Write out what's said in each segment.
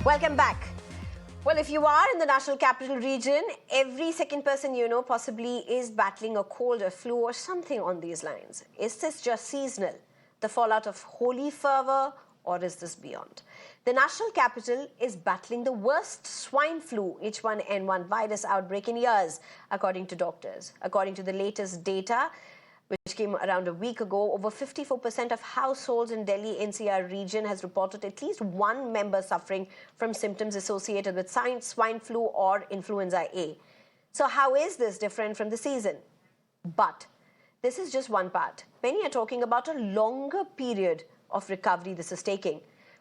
Welcome back. Well, if you are in the National Capital Region, every second person you know possibly is battling a cold or flu or something on these lines. Is this just seasonal, the fallout of holy fervor, or is this beyond? The National Capital is battling the worst swine flu H1N1 virus outbreak in years, according to doctors. According to the latest data, which came around a week ago, over 54% of households in Delhi NCR region has reported at least one member suffering from symptoms associated with swine flu or influenza A. So how is this different from the season? But this is just one part. Many are talking about a longer period of recovery this is taking.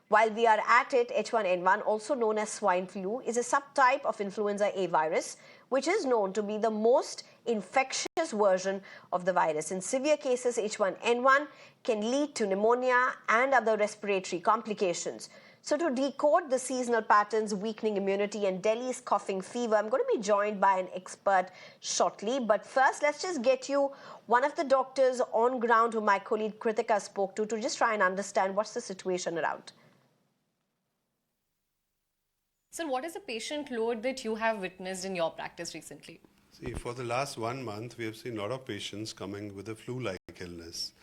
While we are at it, H1N1, also known as swine flu, is a subtype of influenza A virus, which is known to be the most infectious version of the virus. In severe cases, H1N1 can lead to pneumonia and other respiratory complications. So to decode the seasonal patterns, weakening immunity, and Delhi's coughing fever, I'm going to be joined by an expert shortly. But first, let's just get you one of the doctors on ground who my colleague Kritika spoke to just try and understand what's the situation around. Sir, what is the patient load that you have witnessed in your practice recently? See, for the last 1 month, we have seen a lot of patients coming with a flu-like illness.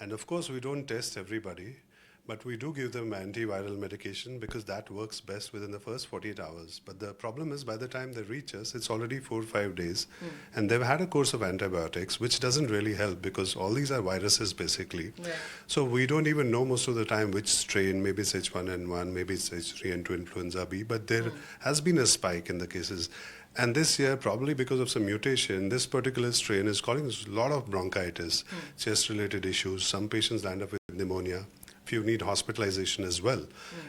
And of course, we don't test everybody, but we do give them antiviral medication because that works best within the first 48 hours. But the problem is by the time they reach us, it's already 4 or 5 days. And they've had a course of antibiotics, which doesn't really help because all these are viruses basically. Yeah. So we don't even know most of the time which strain, maybe it's H1N1, maybe it's H3N2 influenza B, but there has been a spike in the cases. And this year, probably because of some mutation, this particular strain is causing a lot of bronchitis, chest-related issues. Some patients land up with pneumonia. Few need hospitalization as well.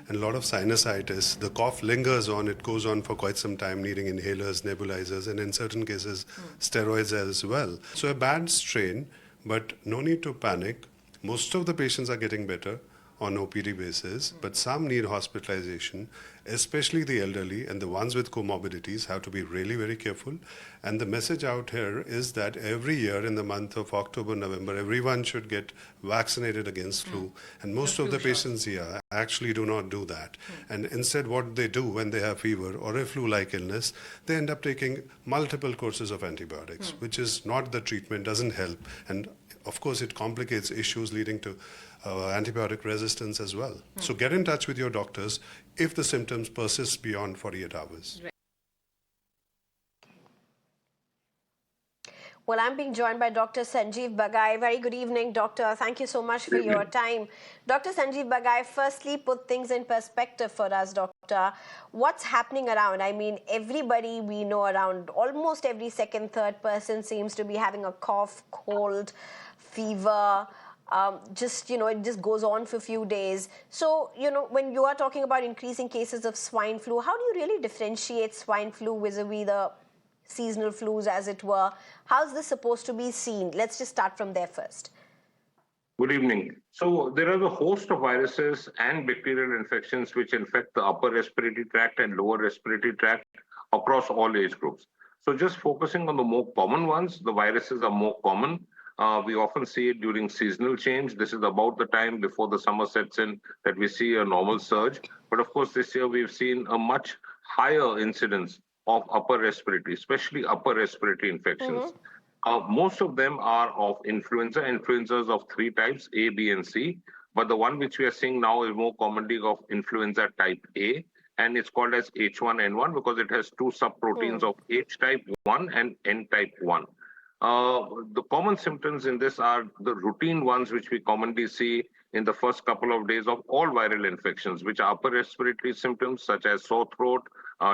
And a lot of sinusitis. The cough lingers on. It goes on for quite some time, needing inhalers, nebulizers, and in certain cases, steroids as well. So a bad strain, but no need to panic. Most of the patients are getting better on OPD basis, but some need hospitalization, especially the elderly and the ones with comorbidities have to be really very careful. And the message out here is that every year in the month of October, November, everyone should get vaccinated against flu. And most of the patients here actually do not do that. And instead what they do when they have fever or a flu-like illness, they end up taking multiple courses of antibiotics, which is not the treatment, doesn't help. And of course, it complicates issues leading to antibiotic resistance as well. So get in touch with your doctors if the symptoms persist beyond 48 hours. Right. Well, I'm being joined by Dr. Sanjeev Bagai. Very good evening, Doctor. Thank you so much for your time. Dr. Sanjeev Bagai, firstly, put things in perspective for us, Doctor. What's happening around? I mean, everybody we know around, almost every second, third person seems to be having a cough, cold, fever. It just goes on for a few days. So, when you are talking about increasing cases of swine flu, how do you really differentiate swine flu vis-a-vis the seasonal flus, as it were? How's this supposed to be seen? Let's just start from there first. Good evening. So there are a host of viruses and bacterial infections which infect the upper respiratory tract and lower respiratory tract across all age groups. So just focusing on the more common ones, the viruses are more common. We often see it during seasonal change. This is about the time before the summer sets in that we see a normal surge. But of course, this year we've seen a much higher incidence of upper respiratory, especially upper respiratory infections. Most of them are of influenzas of 3 types, A, B, and C. But the one which we are seeing now is more commonly of influenza type A, and it's called as H1N1 because it has 2 subproteins of H type 1 and N type 1. The common symptoms in this are the routine ones which we commonly see in the first couple of days of all viral infections, which are upper respiratory symptoms such as sore throat,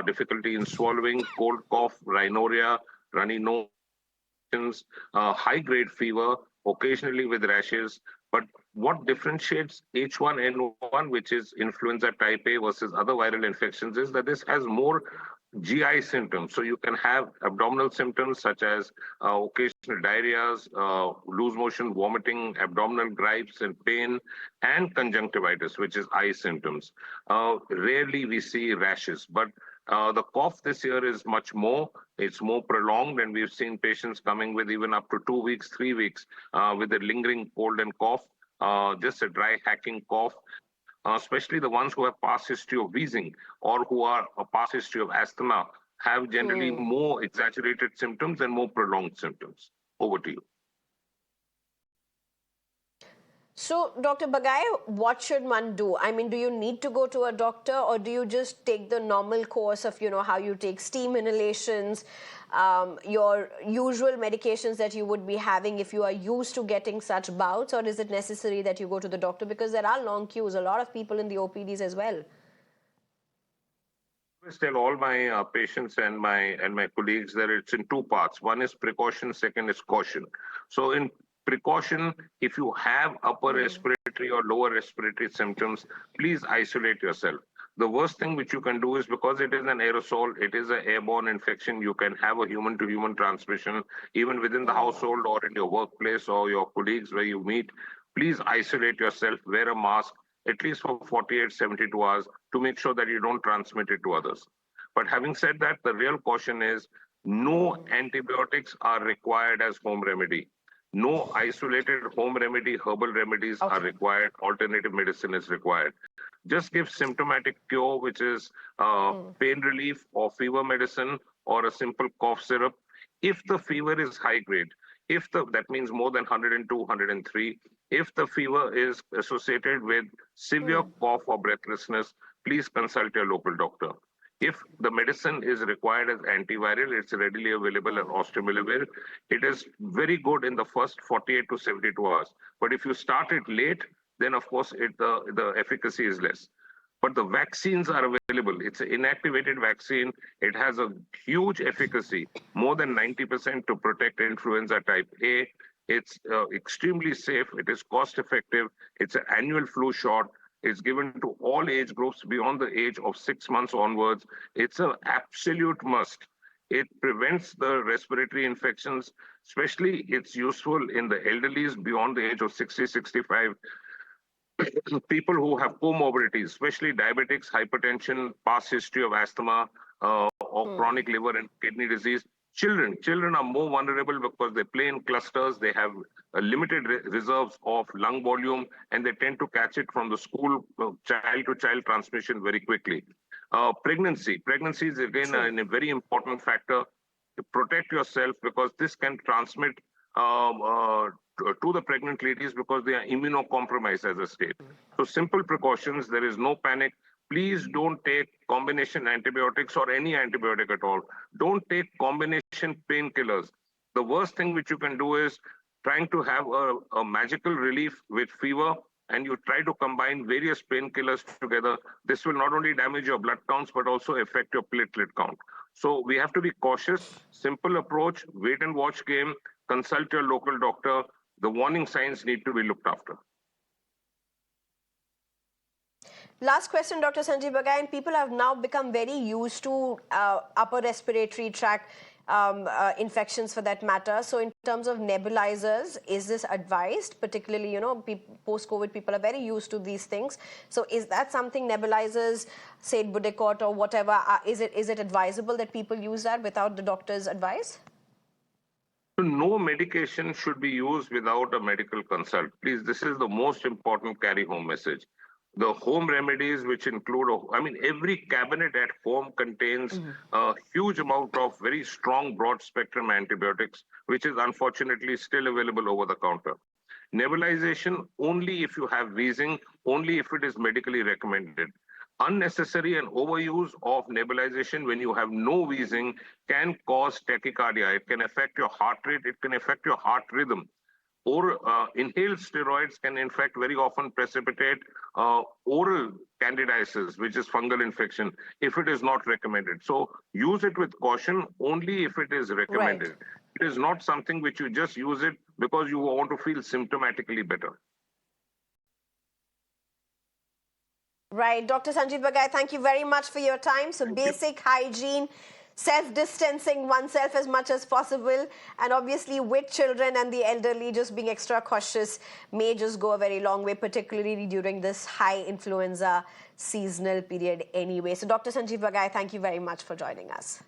difficulty in swallowing, cold cough, rhinorrhea, runny nose, high-grade fever, occasionally with rashes. But what differentiates H1N1, which is influenza type A, versus other viral infections is that this has more GI symptoms. So you can have abdominal symptoms such as occasional diarrheas, loose motion, vomiting, abdominal gripes and pain, and conjunctivitis, which is eye symptoms. Rarely we see rashes, but the cough this year is much more. It's more prolonged, and we've seen patients coming with even up to 2 weeks, 3 weeks with a lingering cold and cough, just a dry hacking cough. especially the ones who have past history of wheezing or who are a past history of asthma, have generally more exaggerated symptoms and more prolonged symptoms. Over to you. So, Dr. Bagai, what should one do? I mean, do you need to go to a doctor, or do you just take the normal course of, how you take steam inhalations, your usual medications that you would be having if you are used to getting such bouts, or is it necessary that you go to the doctor? Because there are long queues, a lot of people in the OPDs as well. I always tell all my patients and my colleagues that it's in two parts. One is precaution, second is caution. So in precaution, if you have upper respiratory or lower respiratory symptoms, please isolate yourself. The worst thing which you can do is, because it is an aerosol, it is an airborne infection, you can have a human-to-human transmission, even within the household or in your workplace or your colleagues where you meet. Please isolate yourself, wear a mask, at least for 48, 72 hours to make sure that you don't transmit it to others. But having said that, the real caution is no antibiotics are required as home remedy. No isolated home remedy, herbal remedies are required. Alternative medicine is required. Just give symptomatic cure, which is pain relief or fever medicine or a simple cough syrup. If the fever is high grade, that means more than 102, 103, if the fever is associated with severe cough or breathlessness, please consult your local doctor. If the medicine is required as antiviral, it's readily available as osteomilavir. It is very good in the first 48 to 72 hours. But if you start it late, then of course the efficacy is less. But the vaccines are available. It's an inactivated vaccine. It has a huge efficacy, more than 90% to protect influenza type A. It's extremely safe. It is cost effective. It's an annual flu shot. It's given to all age groups beyond the age of 6 months onwards. It's an absolute must. It prevents the respiratory infections, especially it's useful in the elderlies beyond the age of 60, 65. People who have comorbidities, especially diabetics, hypertension, past history of asthma, or chronic liver and kidney disease. Children are more vulnerable because they play in clusters, they have a limited reserves of lung volume, and they tend to catch it from the school, child-to-child transmission very quickly. Pregnancy is again a very important factor. To protect yourself, because this can transmit to the pregnant ladies because they are immunocompromised as a state. So simple precautions, there is no panic. Please don't take combination antibiotics or any antibiotic at all. Don't take combination painkillers. The worst thing which you can do is trying to have a magical relief with fever, and you try to combine various painkillers together. This will not only damage your blood counts, but also affect your platelet count. So we have to be cautious, simple approach, wait and watch game, consult your local doctor. The warning signs need to be looked after. Last question, Dr. Sanjeev Bagai. And people have now become very used to upper respiratory tract infections for that matter. So in terms of nebulizers, is this advised? Particularly, post-COVID, people are very used to these things. So is that something, nebulizers, say Budecort or whatever, is it advisable that people use that without the doctor's advice? So no medication should be used without a medical consult. Please, this is the most important carry-home message. The home remedies, which include, every cabinet at home contains a huge amount of very strong broad-spectrum antibiotics, which is unfortunately still available over the counter. Nebulization only if you have wheezing, only if it is medically recommended. Unnecessary and overuse of nebulization when you have no wheezing can cause tachycardia. It can affect your heart rate. It can affect your heart rhythm. Or inhaled steroids can in fact very often precipitate oral candidiasis, which is fungal infection, if it is not recommended. So use it with caution only if it is recommended. Right. It is not something which you just use it because you want to feel symptomatically better. Right. Dr. Sanjeev Bagai, thank you very much for your time. So basic hygiene, self-distancing oneself as much as possible, and obviously with children and the elderly, just being extra cautious may just go a very long way, particularly during this high influenza seasonal period anyway. So Dr. Sanjeev Bagai, thank you very much for joining us.